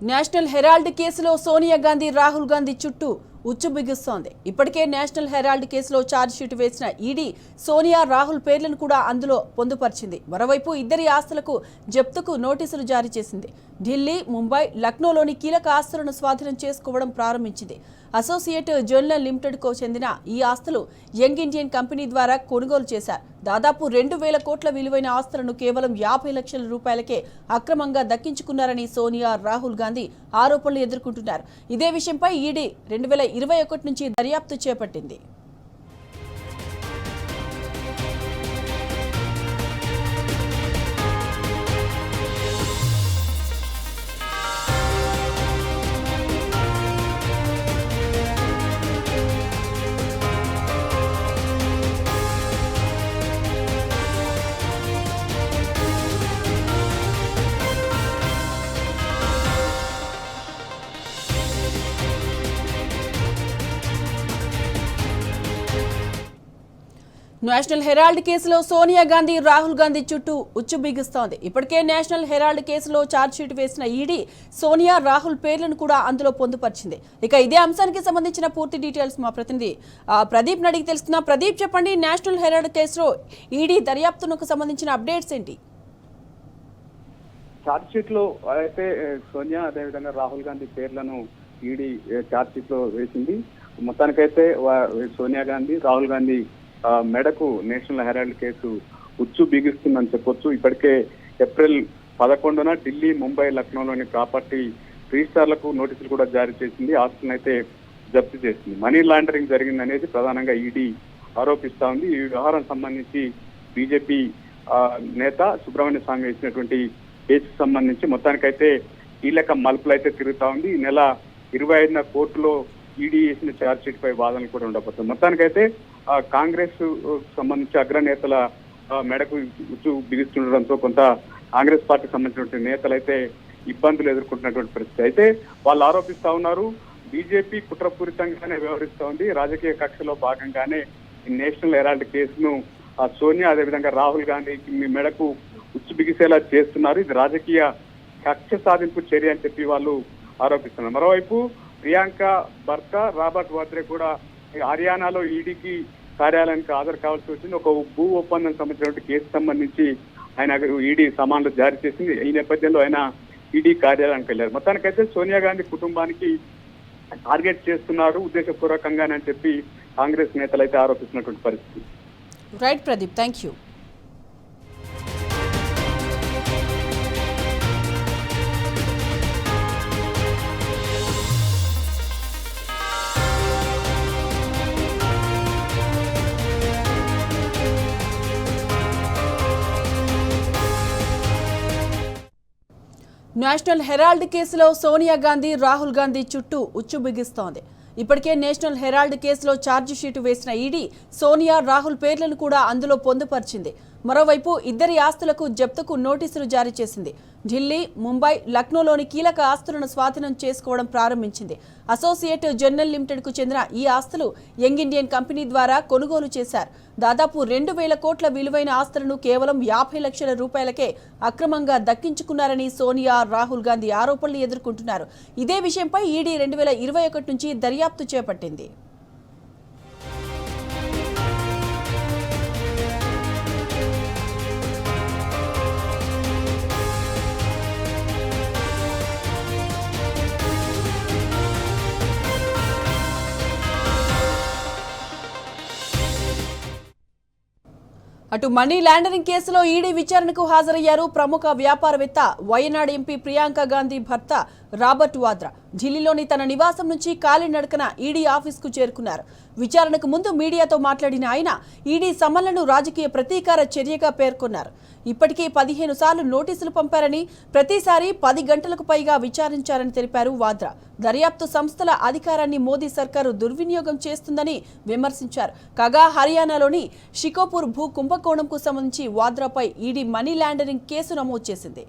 National Herald కేసులో సోనియా గాంధీ రాహుల్ గాంధీ చుట్టూ ఉచ్చు బిగుస్తోంది. ఇప్పటికే నేషనల్ హెరాల్డ్ కేసులో ఛార్జ్షీట్ వేసిన ఈడీ సోనియా రాహుల్ పేర్లను కూడా అందులో పొందుపరిచింది. మరోవైపు ఇద్దరి ఆస్తులకు జప్తుకు నోటీసులు జారీ చేసింది. ఢిల్లీ, ముంబై, లక్నోలోని కీలక ఆస్తులను స్వాధీనం చేసుకోవడం ప్రారంభించింది. అసోసియేట్ జర్నల్ లిమిటెడ్కు చెందిన ఈ ఆస్తులు యంగ్ ఇండియన్ కంపెనీ ద్వారా కొనుగోలు చేశారు. దాదాపు 2,000 కోట్ల విలువైన ఆస్తులను కేవలం 50 లక్షల రూపాయలకే అక్రమంగా దక్కించుకున్నారని సోనియా, రాహుల్ గాంధీ ఆరోపణలు ఎదుర్కొంటున్నారు. ఇదే విషయంపై ఈడీ 2021 నుంచి దర్యాప్తు చేపట్టింది. నేషనల్ హెరాల్డ్ కేసులో సోనియా గాంధీ, రాహుల్ గాంధీ చుట్టూ ఉచ్చు బిగుస్తోంది. ఇప్పటికే నేషనల్ హెరాల్డ్ కేసులో ఛార్జ్షీట్ వేసిన ఈడీ సోనియా, రాహుల్ పేర్లను కూడా అందులో పొందుపరిచింది. ఇక ఇదే అంశానికి సంబంధించిన పూర్తి డీటెయిల్స్ మా ప్రతినిధి ప్రదీప్ అడిగి తెలుసుకున్నా. ప్రదీప్, చెప్పండి, నేషనల్ హెరాల్డ్ కేసులో ఈడీ దర్యాప్తునకు సంబంధించిన అప్డేట్స్ ఏంటి? ఛార్జ్షీట్ లో అయితే సోనియా, అదేవిధంగా రాహుల్ గాంధీ పేర్లను ఈడీ ఛార్జ్షీట్ లో వేసింది. మొత్తానికైతే సోనియా గాంధీ, రాహుల్ గాంధీ మెడకు నేషనల్ హెరాల్డ్ కేసు ఉచ్చు బిగిస్తుందని చెప్పొచ్చు. ఇప్పటికే ఏప్రిల్ 11న ఢిల్లీ, ముంబై, లక్నోలోని ప్రాపర్టీ రిజిస్ట్రార్లకు నోటీసులు కూడా జారీ చేసింది. ఆస్తులను అయితే జప్తు చేసింది. మనీ లాండరింగ్ జరిగిందనేది ప్రధానంగా ఈడీ ఆరోపిస్తా ఉంది. ఈ వ్యవహారం సంబంధించి బీజేపీ నేత సుబ్రహ్మణ్య స్వామి వేసినటువంటి కేసుకు సంబంధించి మొత్తానికైతే కీలక మలుపులు అయితే తిరుగుతా ఉంది. ఈ నెల 25న కోర్టులో ఈడీ వేసిన ఛార్జ్షీట్ పై వాదనలు కూడా ఉండబోతుంది. మొత్తానికైతే కాంగ్రెస్ సంబంధించి అగ్రనేతల మెడకు ఉచ్చు బిగిస్తుండడంతో కొంత కాంగ్రెస్ పార్టీకి సంబంధించినటువంటి నేతలు అయితే ఇబ్బందులు ఎదుర్కొంటున్నటువంటి పరిస్థితి. అయితే వాళ్ళు ఆరోపిస్తా ఉన్నారు, బీజేపీ కుట్రపూరితంగానే వ్యవహరిస్తూ ఉంది. రాజకీయ కక్షలో భాగంగానే ఈ నేషనల్ హెరాల్డ్ కేసును సోనియా, అదేవిధంగా రాహుల్ గాంధీకి మీ మెడకు ఉచ్చు బిగిసేలా చేస్తున్నారు. ఇది రాజకీయ కక్ష సాధింపు చర్య అని చెప్పి వాళ్ళు ఆరోపిస్తున్నారు. మరోవైపు ప్రియాంక భర్త రాబర్ట్ వాద్రే కూడా హర్యానాలో ఈడీకి కార్యాలయానికి హాజరు కావాల్సి వచ్చింది. ఒక భూ ఒప్పందం సంబంధించినటువంటి కేసు సంబంధించి ఆయన ఈడీ సమన్లు జారీ చేసింది. ఈ నేపథ్యంలో ఆయన ఈడీ కార్యాలయానికి వెళ్ళారు. మొత్తానికైతే సోనియా గాంధీ కుటుంబానికి టార్గెట్ చేస్తున్నారు ఉద్దేశపూర్వకంగానని చెప్పి కాంగ్రెస్ నేతలు అయితే ఆరోపిస్తున్నటువంటి పరిస్థితి. Right Pradeep, thank you. National Herald కేసులో సోనియా గాంధీ, రాహుల్ గాంధీ చుట్టూ ఉచ్చు బిగిస్తోంది. ఇప్పటికే నేషనల్ హెరాల్డ్ కేసులో ఛార్జ్షీట్ వేసిన ఈడీ సోనియా, రాహుల్ పేర్లను కూడా అందులో పొందుపరిచింది. మరోవైపు ఇద్దరి ఆస్తులకు జప్తుకు నోటీసులు జారీ చేసింది. ఢిల్లీ, ముంబై, లక్నోలోని కీలక ఆస్తులను స్వాధీనం చేసుకోవడం ప్రారంభించింది. అసోసియేట్ జర్నల్ లిమిటెడ్కు చెందిన ఈ ఆస్తులు యంగ్ ఇండియన్ కంపెనీ ద్వారా కొనుగోలు చేశారు. దాదాపు 2,000 కోట్ల విలువైన ఆస్తులను కేవలం 50 లక్షల రూపాయలకే అక్రమంగా దక్కించుకున్నారని సోనియా, రాహుల్ గాంధీ ఆరోపణలు ఎదుర్కొంటున్నారు. ఇదే విషయంపై ఈడీ 2021 నుంచి దర్యాప్తు చేపట్టింది. అటు మనీ లాండరింగ్ కేసులో ఈడీ విచారణకు హాజరయ్యారు ప్రముఖ వ్యాపారవేత్త, వయనాడ్ ఎంపీ ప్రియాంక గాంధీ భర్త రాబర్ట్ వాద్రా. ఢిల్లీలోని తన నివాసం నుంచి కాలినడకన ఈడీ ఆఫీస్కు చేరుకున్నారు. విచారణకు ముందు మీడియాతో మాట్లాడిన ఆయన ఈడీ సమన్లను రాజకీయ ప్రతీకార చర్యగా పేర్కొన్నారు. ఇప్పటికే 15 సార్లు నోటీసులు పంపారని, ప్రతిసారి 10 గంటలకు పైగా విచారించారని తెలిపారు వాద్రా. దర్యాప్తు సంస్థల అధికారాన్ని మోదీ సర్కారు దుర్వినియోగం చేస్తుందని విమర్శించారు. కాగా హర్యానాలోని షికోపూర్ భూ కుంభకోణంకు సంబంధించి వాద్రాపై ఈడీ మనీ లాండరింగ్ కేసు నమోదు చేసింది.